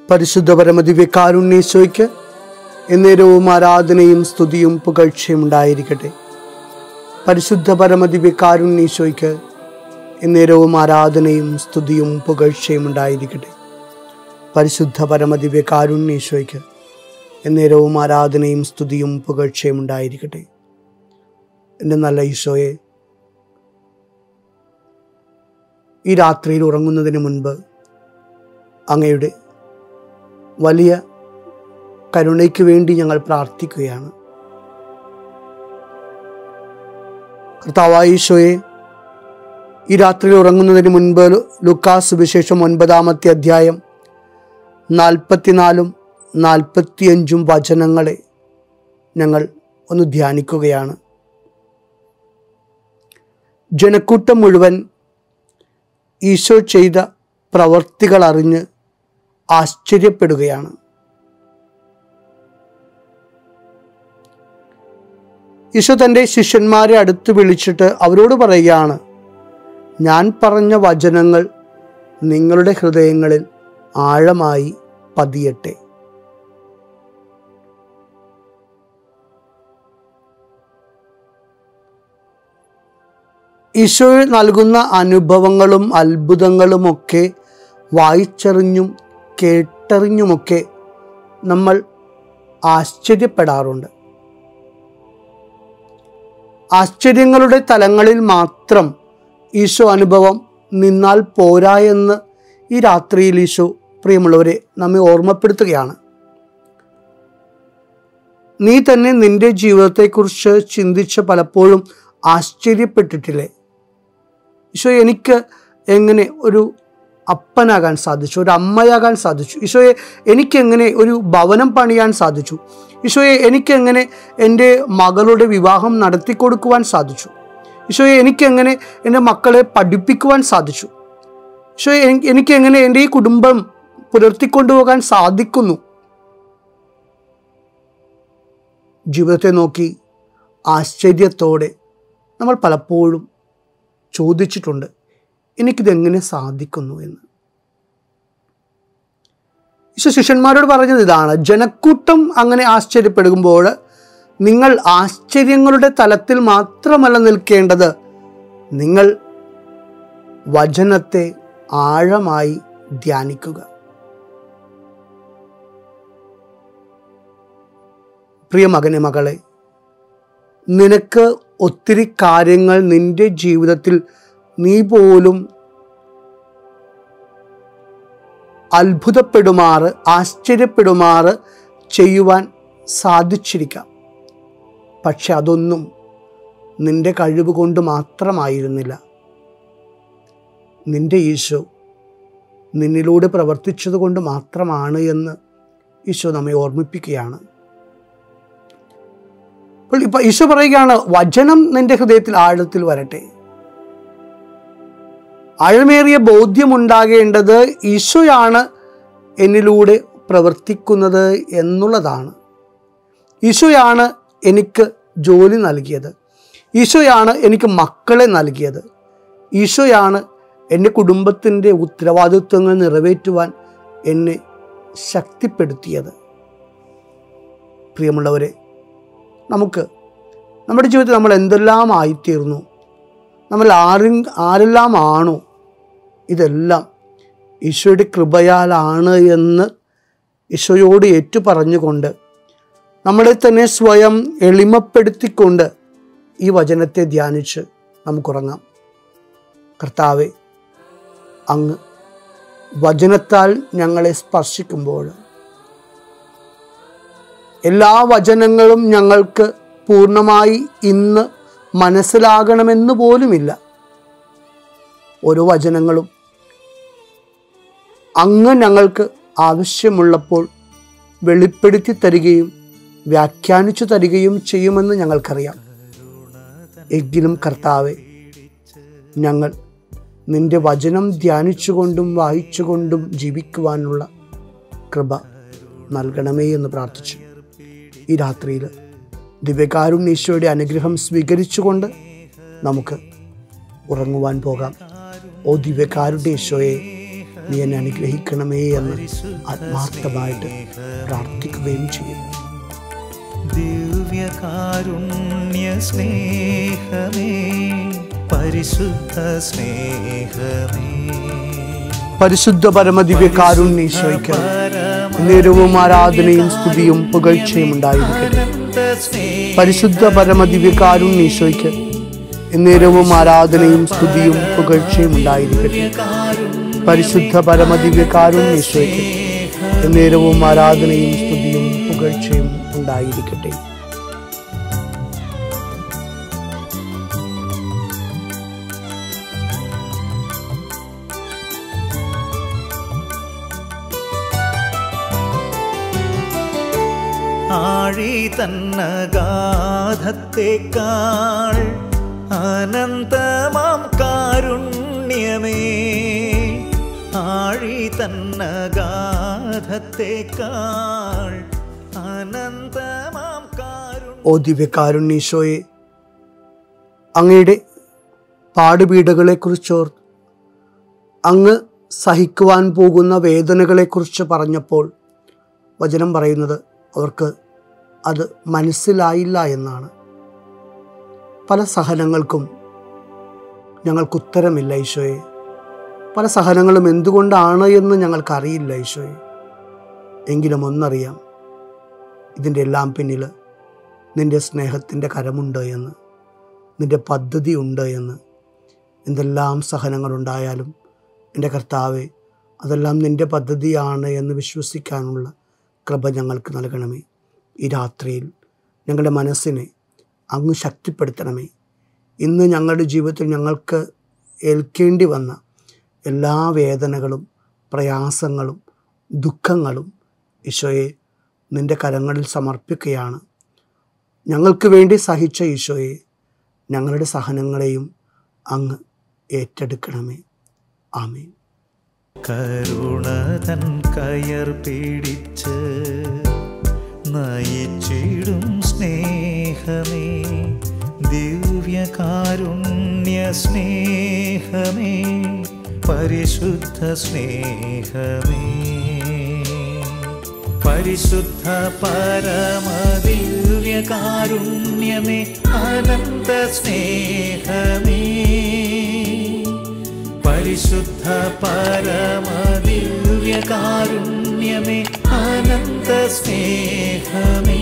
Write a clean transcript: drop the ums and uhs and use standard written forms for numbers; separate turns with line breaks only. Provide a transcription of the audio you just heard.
പരിശുദ്ധ പരമദിവ്യകാരുണ്യേശോയ്ക്ക് എന്നേരവും ആരാധനയും സ്തുതിയും പുകഴ്ചയും ഉണ്ടായിരിക്കട്ടെ. പരിശുദ്ധ പരമദിവ്യകാരുണ്യേശോയ്ക്ക് എന്നേരവും ആരാധനയും സ്തുതിയും പുകഴ്ചയും ഉണ്ടായിരിക്കട്ടെ. പരിശുദ്ധ പരമദിവ്യകാരുണ്യേശോയ്ക്ക് എന്നേരവും ആരാധനയും സ്തുതിയും പുകഴ്ചയും ഉണ്ടായിരിക്കട്ടെ. എൻ്റെ നല്ല ഈശോയെ, ഈ രാത്രിയിൽ ഉറങ്ങുന്നതിന് മുൻപ് അങ്ങയുടെ വലിയ കരുണയ്ക്ക് വേണ്ടി ഞങ്ങൾ പ്രാർത്ഥിക്കുകയാണ്. കർത്താവായ ഈശോയെ, ഈ രാത്രിയിൽ ഉറങ്ങുന്നതിന് മുൻപ് ലൂക്കാസ് സുവിശേഷം 9-ാമത്തെ അധ്യായം 44-45 വചനങ്ങളെ ഞങ്ങൾ ഒന്ന് ധ്യാനിക്കുകയാണ്. ജനക്കൂട്ടം മുഴുവൻ ഈശോ ചെയ്ത പ്രവർത്തികൾ അറിഞ്ഞ് ആശ്ചര്യപ്പെടുകയാണ്. ഈശോ തൻ്റെ ശിഷ്യന്മാരെ അടുത്ത് വിളിച്ചിട്ട് അവരോട് പറയുകയാണ്, ഞാൻ പറഞ്ഞ വചനങ്ങൾ നിങ്ങളുടെ ഹൃദയങ്ങളിൽ ആഴമായി പതിയട്ടെ. ഈശോ നൽകുന്ന അനുഭവങ്ങളും അത്ഭുതങ്ങളുമൊക്കെ വായിച്ചറിഞ്ഞും കേട്ടറിഞ്ഞുമൊക്കെ നമ്മൾ ആശ്ചര്യപ്പെടാറുണ്ട്. ആശ്ചര്യങ്ങളുടെ തലങ്ങളിൽ മാത്രം ഈശോ അനുഭവം നിന്നാൽ പോരാ എന്ന് ഈ രാത്രിയിൽ ഈശോ പ്രിയമുള്ളവരെ നമ്മെ ഓർമ്മപ്പെടുത്തുകയാണ്. നീ തന്നെ നിന്റെ ജീവിതത്തെക്കുറിച്ച് ചിന്തിച്ച് പലപ്പോഴും ആശ്ചര്യപ്പെട്ടിട്ടില്ലേ? ഈശോ, എനിക്ക് എങ്ങനെ ഒരു അപ്പനാകാൻ സാധിച്ചു, ഒരു അമ്മയാകാൻ സാധിച്ചു? ഈശോയെ, എനിക്കെങ്ങനെ ഒരു ഭവനം പണിയാൻ സാധിച്ചു? ഈശോയെ, എനിക്കെങ്ങനെ എൻ്റെ മകളുടെ വിവാഹം നടത്തിക്കൊടുക്കുവാൻ സാധിച്ചു? ഈശോയെ, എനിക്കെങ്ങനെ എൻ്റെ മക്കളെ പഠിപ്പിക്കുവാൻ സാധിച്ചു? ഈശോയെ, എനിക്കെങ്ങനെ എൻ്റെ ഈ കുടുംബം പുലർത്തിക്കൊണ്ടുപോകാൻ സാധിക്കുന്നു? ജീവിതത്തെ നോക്കി ആശ്ചര്യത്തോടെ നമ്മൾ പലപ്പോഴും ചോദിച്ചിട്ടുണ്ട്, എനിക്കിതെങ്ങനെ സാധിക്കുന്നു എന്ന്. ഈശോ ശിഷ്യന്മാരോട് പറഞ്ഞത് ഇതാണ്, ജനക്കൂട്ടം അങ്ങനെ ആശ്ചര്യപ്പെടുമ്പോൾ നിങ്ങൾ ആശ്ചര്യങ്ങളുടെ തലത്തിൽ മാത്രമല്ല നിൽക്കേണ്ടത്, നിങ്ങൾ വചനത്തെ ആഴമായി ധ്യാനിക്കുക. പ്രിയ മകനെ, മകളെ, നിനക്ക് ഒത്തിരി കാര്യങ്ങൾ നിന്റെ ജീവിതത്തിൽ നീ പോലും അത്ഭുതപ്പെടുമാറ്, ആശ്ചര്യപ്പെടുമാറ് ചെയ്യുവാൻ സാധിച്ചിരിക്കാം. പക്ഷെ അതൊന്നും നിന്റെ കഴിവ് കൊണ്ട് മാത്രമായിരുന്നില്ല. നിന്റെ ഈശോ നിന്നിലൂടെ പ്രവർത്തിച്ചത് കൊണ്ട് മാത്രമാണ് എന്ന് ഈശോ നമ്മെ ഓർമ്മിപ്പിക്കുകയാണ്. ഇപ്പോൾ ഈശോ പറയുകയാണ്, വചനം നിന്റെ ഹൃദയത്തിൽ ആഴത്തിൽ വരട്ടെ. ആഴമേറിയ ബോധ്യമുണ്ടാകേണ്ടത് ഈശോയാണ് എന്നിലൂടെ പ്രവർത്തിക്കുന്നത് എന്നുള്ളതാണ്. ഈശോയാണ് എനിക്ക് ജോലി നൽകിയത്, ഈശോയാണ് എനിക്ക് മക്കളെ നൽകിയത്, ഈശോയാണ് എൻ്റെ കുടുംബത്തിൻ്റെ ഉത്തരവാദിത്വങ്ങൾ നിറവേറ്റുവാൻ എന്നെ ശക്തിപ്പെടുത്തിയത്. പ്രിയമുള്ളവരെ, നമുക്ക് നമ്മുടെ ജീവിതത്തിൽ നമ്മൾ എന്തെല്ലാം ആയിത്തീർന്നു, നമ്മൾ ആരെല്ലാമാണോ, ഇതെല്ലാം ഈശോയുടെ കൃപയാലാണ് എന്ന് ഈശോയോട് ഏറ്റുപറഞ്ഞുകൊണ്ട് നമ്മളെ തന്നെ സ്വയം എളിമപ്പെടുത്തിക്കൊണ്ട് ഈ വചനത്തെ ധ്യാനിച്ച് നമുക്കുറങ്ങാം. കർത്താവേ, അങ്ങ് വചനത്താൽ ഞങ്ങളെ സ്പർശിക്കുമ്പോൾ എല്ലാ വചനങ്ങളും ഞങ്ങൾക്ക് പൂർണ്ണമായി ഇന്ന് മനസ്സിലാകണമെന്ന് പോലുമില്ല. ഓരോ വചനങ്ങളും അങ്ങ് ഞങ്ങൾക്ക് ആവശ്യമുള്ളപ്പോൾ വെളിപ്പെടുത്തി തരികയും വ്യാഖ്യാനിച്ചു തരികയും ചെയ്യുമെന്ന് ഞങ്ങൾക്കറിയാം. എങ്കിലും കർത്താവെ, ഞങ്ങൾ നിന്റെ വചനം ധ്യാനിച്ചുകൊണ്ടും വായിച്ചുകൊണ്ടും ജീവിക്കുവാനുള്ള കൃപ നൽകണമേ എന്ന് പ്രാർത്ഥിച്ചു ഈ രാത്രിയിൽ ദിവ്യകാരുണ്യേശോയുടെ അനുഗ്രഹം സ്വീകരിച്ചുകൊണ്ട് നമുക്ക് ഉറങ്ങുവാൻ പോകാം. ഓ ദിവ്യകാരുണ്യേശോയെ, നീ എന്നെ അനുഗ്രഹിക്കണമേ എന്ന് ആത്മാർത്ഥമായിട്ട് പ്രാർത്ഥിക്കുകയും ചെയ്യും.
ദിവ്യകാരുണ്യ സ്നേഹമേ, പരിശുദ്ധ സ്നേഹമേ,
പരിശുദ്ധ പരമദിവ്യ കാരുണ്യീശോയ്ക്ക് നേരവും ആരാധനയും സ്തുതിയും പുകഴ്ചയും ഉണ്ടായിരിക്കട്ടെ. പരിശുദ്ധ പരമദിവ്യ കാരുണ്യീശോയ്ക്ക് നേരവും ആരാധനയും സ്തുതിയും പുകഴ്ചയും ഉണ്ടായിരിക്കട്ടെ. പരിശുദ്ധ പരമദിവ്യ കാരുണ്യീശോയ്ക്ക് നേരവും ആരാധനയും സ്തുതിയും പുകഴ്ചയും ഉണ്ടായിരിക്കട്ടെ.
ആഴി തന്നഗാധത്തേക്കാൾ അനന്തമാം കാരുണ്യമേ, ആഴി തന്നഗാധത്തേക്കാൾ അനന്തമാം കാരുണ്യം.
ഓ ദിവ്യകാരുണ്യീശോയെ, അങ്ങയുടെ പാടുപീഡകളെക്കുറിച്ചോർത്ത് അങ്ങ് സഹിക്കുവാൻ പോകുന്ന വേദനകളെക്കുറിച്ച് പറഞ്ഞപ്പോൾ വചനം പറയുന്നത് അവർക്ക് അത് മനസ്സിലായില്ല എന്നാണ്. പല സഹനങ്ങൾക്കും ഞങ്ങൾക്ക് ഉത്തരമില്ല ഈശോയെ. പല സഹനങ്ങളും എന്തുകൊണ്ടാണ് എന്ന് ഞങ്ങൾക്കറിയില്ല ഈശോയെ. എങ്കിലും ഒന്നറിയാം, ഇതിൻ്റെ എല്ലാം പിന്നിൽ നിൻ്റെ സ്നേഹത്തിൻ്റെ കരമുണ്ട് എന്ന്, നിൻ്റെ പദ്ധതി ഉണ്ട് എന്ന്. എന്തെല്ലാം സഹനങ്ങളുണ്ടായാലും എൻ്റെ കർത്താവെ, അതെല്ലാം നിൻ്റെ പദ്ധതിയാണ് എന്ന് വിശ്വസിക്കാനുള്ള കൃപ ഞങ്ങൾക്ക് നൽകണമേ. ഈ രാത്രിയിൽ ഞങ്ങളുടെ മനസ്സിനെ അങ്ങ് ശക്തിപ്പെടുത്തണമേ. ഇന്ന് ഞങ്ങളുടെ ജീവിതത്തിൽ ഞങ്ങൾക്ക് ഏൽക്കേണ്ടി വന്ന എല്ലാ വേദനകളും പ്രയാസങ്ങളും ദുഃഖങ്ങളും ഈശോയെ നിൻ്റെ കരങ്ങളിൽ സമർപ്പിക്കുകയാണ്. ഞങ്ങൾക്ക് വേണ്ടി സഹിച്ച ഈശോയെ, ഞങ്ങളുടെ സഹനങ്ങളെയും അങ്ങ് ഏറ്റെടുക്കണമേ. ആമേൻ.
കരുണതൻ കയർ പിടിച്ച് നയിച്ചിടും സ്നേഹമേ, ദിവ്യകാരുണ്യ സ്നേഹമേ, പരിശുദ്ധ സ്നേഹമേ, പരിശുദ്ധ പരമദിവ്യകാരുണ്യമേ, അനന്ത സ്നേഹമേ, പരിശുദ്ധ പരമദിവ്യകാരുണ്യമേ, അനന്ത സ്നേഹമേ.